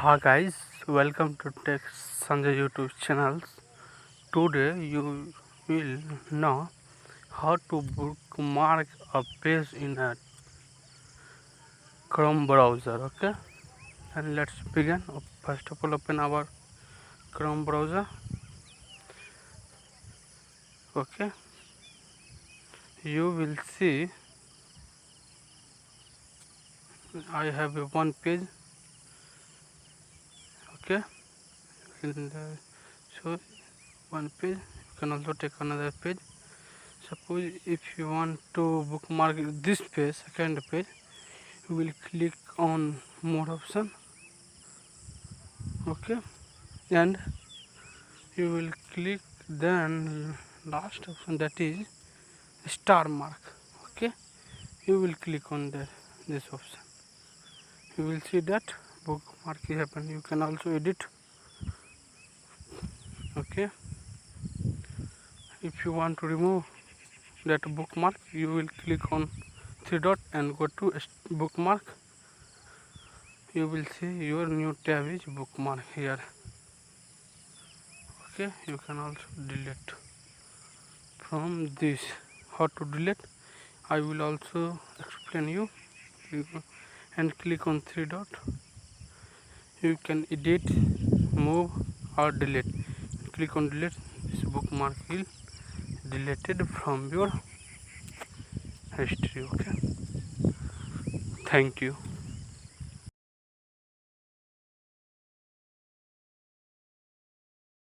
Hi guys, welcome to Tech Sunjay YouTube channel. Today you will know how to bookmark a page in a Chrome browser. Okay, and let's begin. First of all, open our Chrome browser. Okay, you will see I have one page. Okay, so one page. You can also take another page. Suppose if you want to bookmark this page, second page, you will click on more option. Okay, and you will click then last option, that is star mark. Okay, you will click on this option. You will see that bookmark is happen. You can also edit. Okay, if you want to remove that bookmark, you will click on three dot and go to bookmark. You will see your new tab is bookmark here. Okay, you can also delete from this. How to delete, I will also explain you. And click on three dot. You can edit, move or delete. Click on delete. This bookmark will deleted from your history. Okay, thank you.